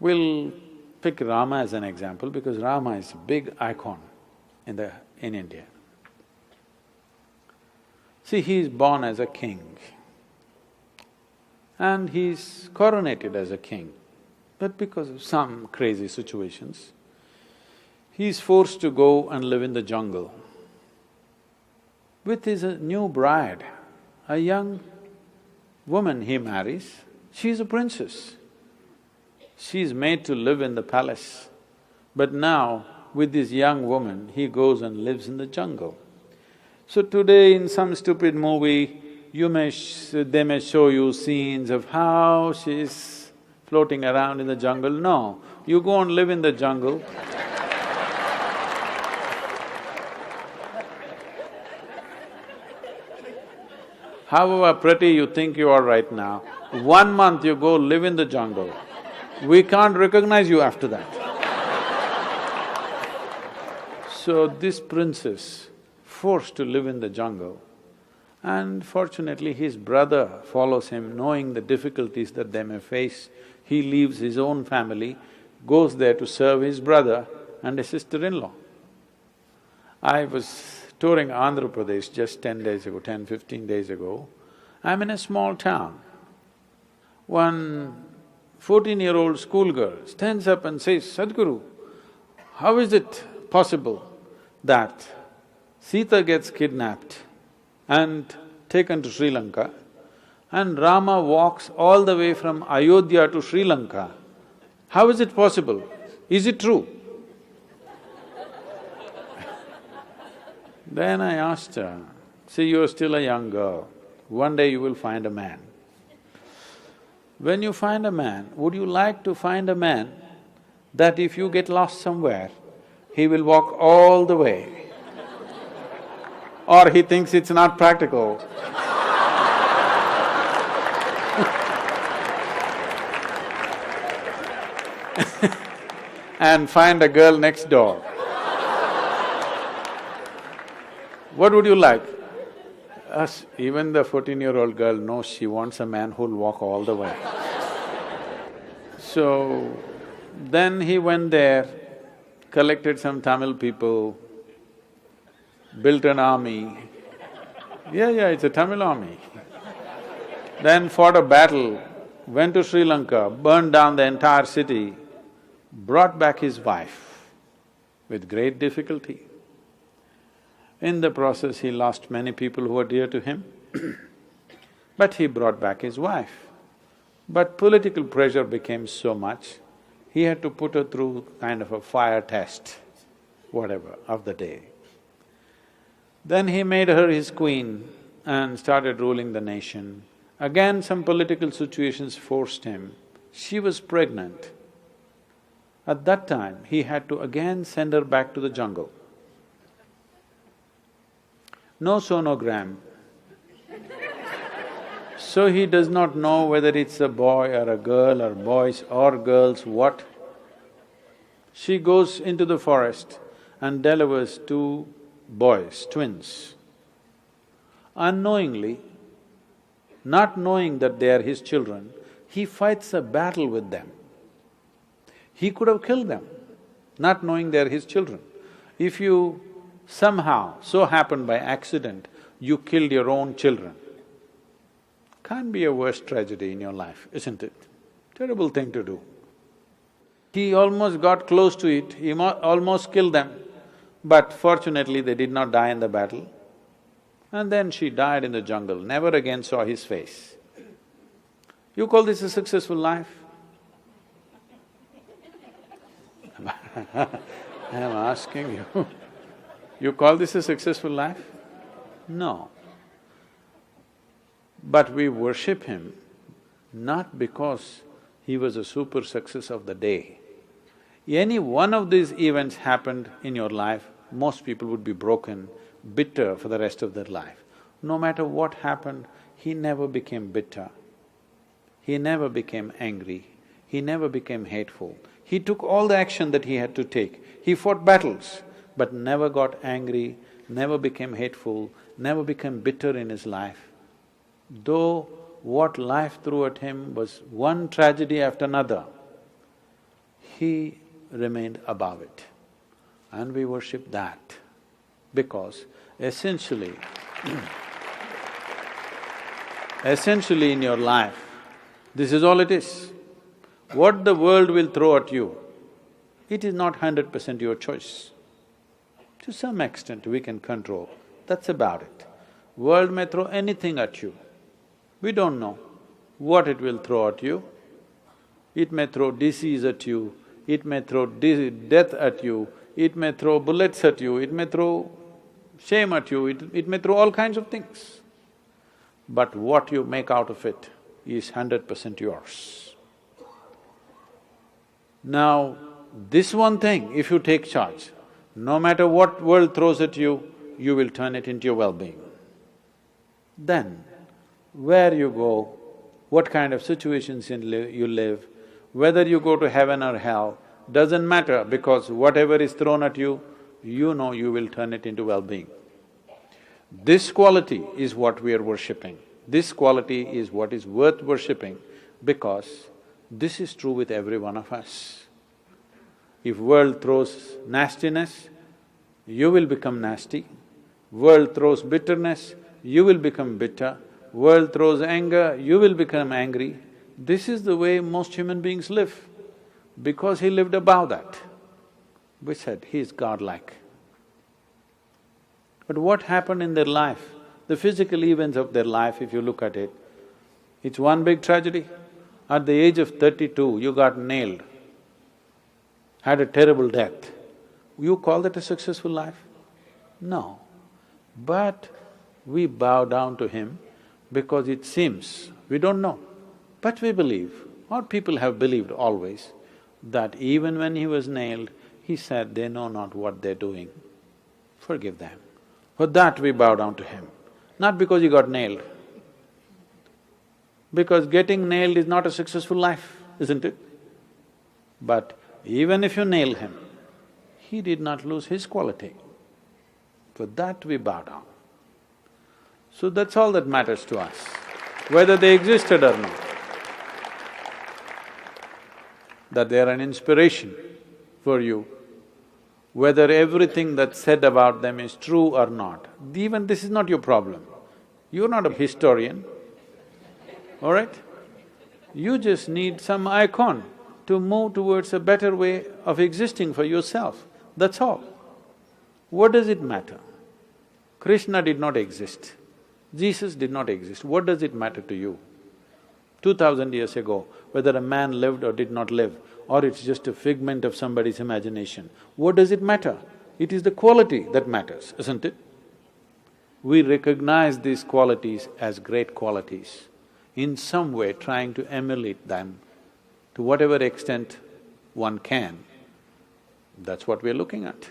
We'll pick Rama as an example because Rama is a big icon in India. See, he is born as a king and he's coronated as a king, but because of some crazy situations, he's forced to go and live in the jungle with his new bride, a young woman he marries. She's a princess. She's made to live in the palace, but now with this young woman, he goes and lives in the jungle. So today in some stupid movie, they may show you scenes of how she's floating around in the jungle. No, you go and live in the jungle. However pretty you think you are right now, 1 month you go live in the jungle, we can't recognize you after that. So this princess, forced to live in the jungle, and fortunately his brother follows him, knowing the difficulties that they may face. He leaves his own family, goes there to serve his brother and his sister-in-law. I was touring Andhra Pradesh just 10 days ago, 15 days ago. I'm in a small town. One 14-year-old schoolgirl stands up and says, "Sadhguru, how is it possible that Sita gets kidnapped and taken to Sri Lanka and Rama walks all the way from Ayodhya to Sri Lanka? How is it possible? Is it true?" Then I asked her, "See, you're still a young girl, one day you will find a man. When you find a man, would you like to find a man that if you get lost somewhere, he will walk all the way? Or he thinks it's not practical?" And find a girl next door. What would you like? Even the 14-year-old girl knows she wants a man who'll walk all the way. So, then he went there, collected some Tamil people, built an army. Yeah, it's a Tamil army. Then fought a battle, went to Sri Lanka, burned down the entire city, brought back his wife with great difficulty. In the process, he lost many people who were dear to him, but he brought back his wife. But political pressure became so much, he had to put her through kind of a fire test, whatever, of the day. Then he made her his queen and started ruling the nation. Again some political situations forced him. She was pregnant. At that time, he had to again send her back to the jungle. No sonogram. So he does not know whether it's a boy or a girl or boys or girls, what. She goes into the forest and delivers 2 boys, twins. Unknowingly, not knowing that they are his children, he fights a battle with them. He could have killed them, not knowing they are his children. If you somehow, so happened by accident, you killed your own children, can't be a worse tragedy in your life, isn't it? Terrible thing to do. He almost got close to it, he almost killed them, but fortunately they did not die in the battle. And then she died in the jungle, never again saw his face. You call this a successful life? I am asking you, you call this a successful life? No. But we worship him not because he was a super success of the day. Any one of these events happened in your life, most people would be broken, bitter for the rest of their life. No matter what happened, he never became bitter. He never became angry. He never became hateful. He took all the action that he had to take. He fought battles, but never got angry, never became hateful, never became bitter in his life. Though what life threw at him was one tragedy after another, he remained above it. And we worship that because essentially, essentially in your life, this is all it is. What the world will throw at you, it is not 100% your choice. To some extent we can control, that's about it. World may throw anything at you, we don't know what it will throw at you. It may throw disease at you, it may throw death at you, it may throw bullets at you, it may throw shame at you, it may throw all kinds of things. But what you make out of it is 100% yours. Now, this one thing, if you take charge, no matter what world throws at you, you will turn it into your well-being. Then, where you go, what kind of situations you live, whether you go to heaven or hell, doesn't matter because whatever is thrown at you, you know you will turn it into well-being. This quality is what we are worshipping. This quality is what is worth worshipping because this is true with every one of us. If world throws nastiness, you will become nasty. World throws bitterness, you will become bitter. World throws anger, you will become angry. This is the way most human beings live. Because he lived above that, we said he is godlike. But what happened in their life, the physical events of their life, if you look at it, it's one big tragedy. At the age of 32, you got nailed, had a terrible death. You call that a successful life? No. But we bow down to him because it seems, we don't know, but we believe, or people have believed always, that even when he was nailed, he said, they know not what they're doing, forgive them. For that we bow down to him, not because he got nailed. Because getting nailed is not a successful life, isn't it? But even if you nail him, he did not lose his quality. For that we bow down. So that's all that matters to us, whether they existed or not. That they are an inspiration for you, whether everything that's said about them is true or not. Even this is not your problem. You're not a historian, all right? You just need some icon to move towards a better way of existing for yourself, that's all. What does it matter? Krishna did not exist, Jesus did not exist, what does it matter to you? 2000 years ago, whether a man lived or did not live, or it's just a figment of somebody's imagination, what does it matter? It is the quality that matters, isn't it? We recognize these qualities as great qualities, in some way trying to emulate them to whatever extent one can. That's what we're looking at.